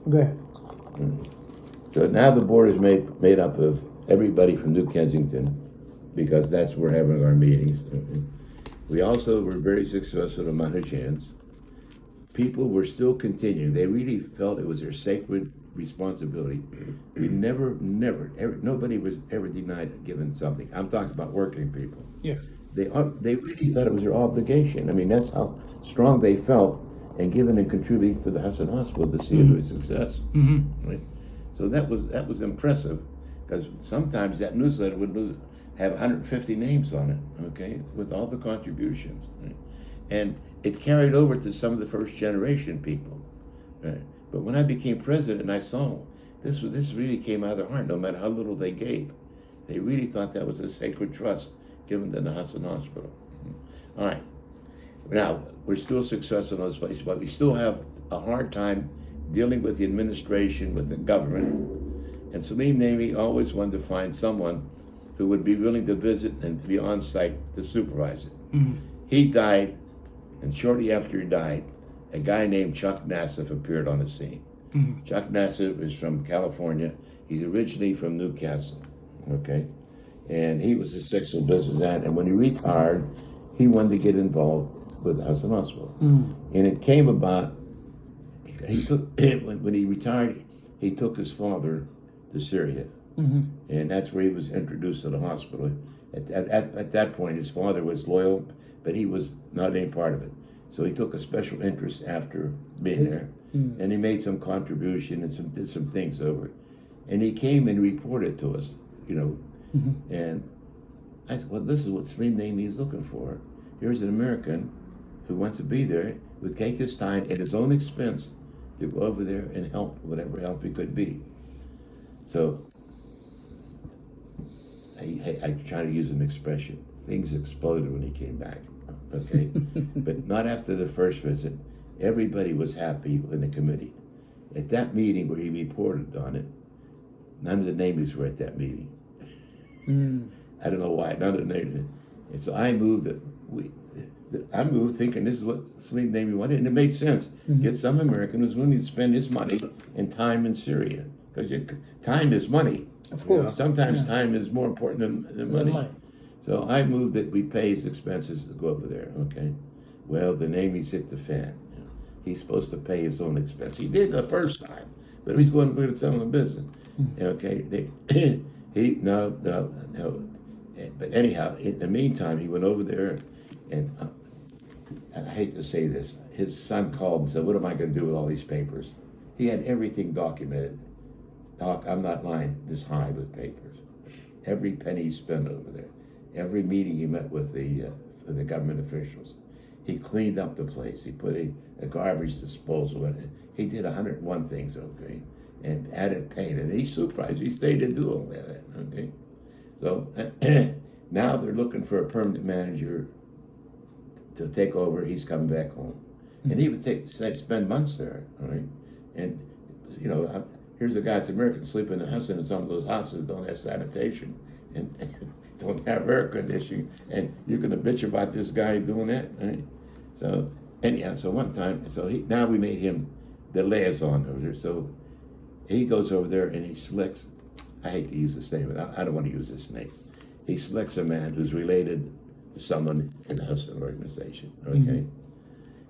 Go ahead. So now the board is made up of everybody from New Kensington, because that's where we're having our meetings. We also were very successful at Manouchians. People were still continuing. They really felt it was their sacred responsibility. We never, nobody was ever denied given something. I'm talking about working people. Yeah. They really thought it was their obligation. I mean, that's how strong they felt, and given and contributing for the Hosn Hospital to see it a success. Right? So that was impressive, because sometimes that newsletter would have 150 names on it, okay, with all the contributions. Right? And it carried over to some of the first generation people. Right? But when I became president, I saw this really came out of their heart, no matter how little they gave. They really thought that was a sacred trust given to the Hosn Hospital. All right. Now, we're still successful in those places, but we still have a hard time dealing with the administration, with the government. And Salim Nami always wanted to find someone who would be willing to visit and be on site to supervise it. He died, and shortly after he died, a guy named Chuck Nassif appeared on the scene. Chuck Nassif is from California. He's originally from Newcastle, okay? And he was a successful businessman, and when he retired, he wanted to get involved with the Hosn Hospital. And it came about, he took, when he retired, he took his father to Syria. And that's where he was introduced to the hospital. At that point, his father was loyal, but he was not any part of it. So he took a special interest after being there, and he made some contribution and did some things over it. And he came and reported to us, you know. And I said, well, this is what Salim Nami is looking for. Here's an American who wants to be there, would take his time at his own expense to go over there and help, whatever help he could be. So I try to use an expression. Things exploded when he came back, okay? But not after the first visit. Everybody was happy in the committee. At that meeting where he reported on it, none of the names were at that meeting. I don't know why, none of the names. And so I moved I moved thinking this is what Salim Nami wanted, and it made sense. Get some American who's willing to spend his money and time in Syria, because time is money. Of course. You know, sometimes time is more important than money. So I moved that we pay his expenses to go over there, okay? Well, the Namies hit the fan. He's supposed to pay his own expense. He did the first time, but he's going to sell the business. Okay, no. But anyhow, in the meantime, he went over there, and I hate to say this, his son called and said, what am I going to do with all these papers? He had everything documented. Doc, I'm not lying, this high with papers. Every penny he spent over there. Every meeting he met with the government officials. He cleaned up the place. He put a garbage disposal in it. He did 101 things, okay? And added paint. And he supervised. He stayed to do all that, okay? So now they're looking for a permanent manager to take over. He's coming back home. And he would spend months there, all right? And, you know, here's a guy that's American sleeping in the house, and some of those houses don't have sanitation and don't have air conditioning, and you're going to bitch about this guy doing that, right? So anyhow, so one time, now we made him the liaison over there. So he goes over there and he selects, I hate to use this name, but I don't want to use this name. He selects a man who's related to someone in the Hosn organization, okay?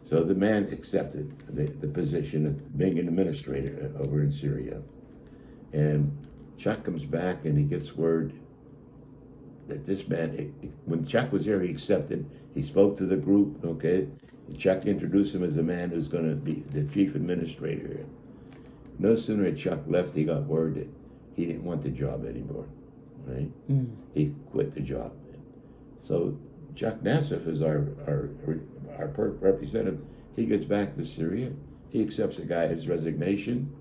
So the man accepted the position of being an administrator over in Syria. And Chuck comes back and he gets word that this man, when Chuck was there, he accepted. He spoke to the group, okay? Chuck introduced him as the man who's going to be the chief administrator. No sooner had Chuck left, he got word that he didn't want the job anymore, right? He quit the job. So Chuck Nassif is our representative. He gets back to Syria. He accepts the guy's resignation,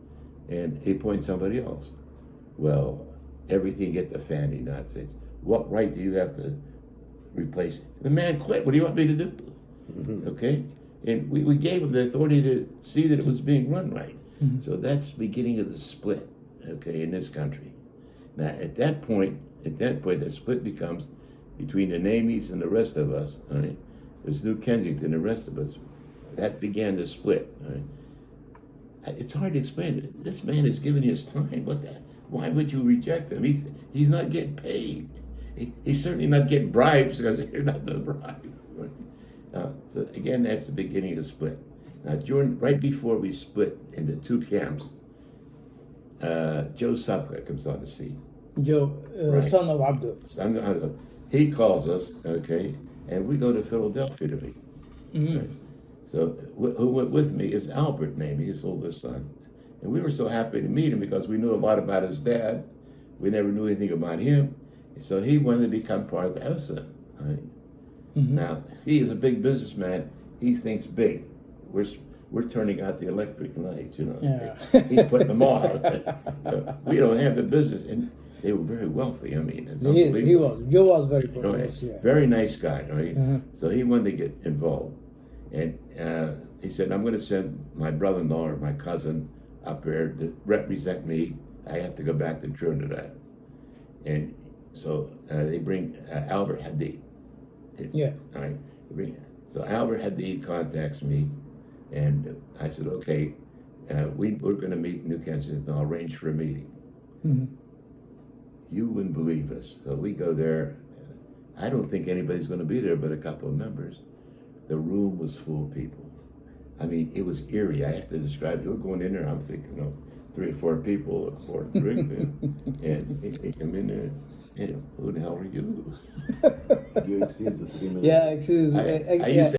and he appoints somebody else. Well, everything hit the fan in the United States. What right do you have to replace it? The man quit. What do you want me to do? Okay? And we gave him the authority to see that it was being run right. So that's the beginning of the split, okay, in this country. Now, at that point, the split becomes between the Namies and the rest of us, all right? There's New Kensington, the rest of us. That began the split, all right? It's hard to explain. This man is giving you his time. What the? Why would you reject him? He's not getting paid. He's certainly not getting bribes because you're not the bribe. So again, that's the beginning of the split. Now, right before we split into two camps, Joe Supka comes on the scene. Joe, Right. son of Abdul. He calls us, okay, and we go to Philadelphia to meet. Mhm. Right. So who went with me is Albert, maybe his older son, and we were so happy to meet him because we knew a lot about his dad. We never knew anything about him, so he wanted to become part of the Hosn. Right? Mhm. Now he is a big businessman. He thinks big. We're turning out the electric lights, you know. Yeah. He's putting them on. We don't have the business, and they were very wealthy. I mean, it's He unbelievable. was. Joe was very You know, famous. Yeah. very nice guy, right? Uh-huh. So he wanted to get involved, and he said, "I'm going to send my brother-in-law or my cousin up there to represent me. I have to go back to Trinidad." And so they bring Albert Hadid. Yeah. All right. So Albert Hadid contacts me, and I said, "Okay, we're going to meet in New Kensington. I'll arrange for a meeting." Mhm. You wouldn't believe us. So we go there. I don't think anybody's going to be there but a couple of members. The room was full of people. I mean, it was eerie. I have to describe it. We're going in there, I'm thinking, 3 or 4 people, or drink, and they come in there, and who the hell are you? You exceed the 3 million. Yeah, excuse me. I used to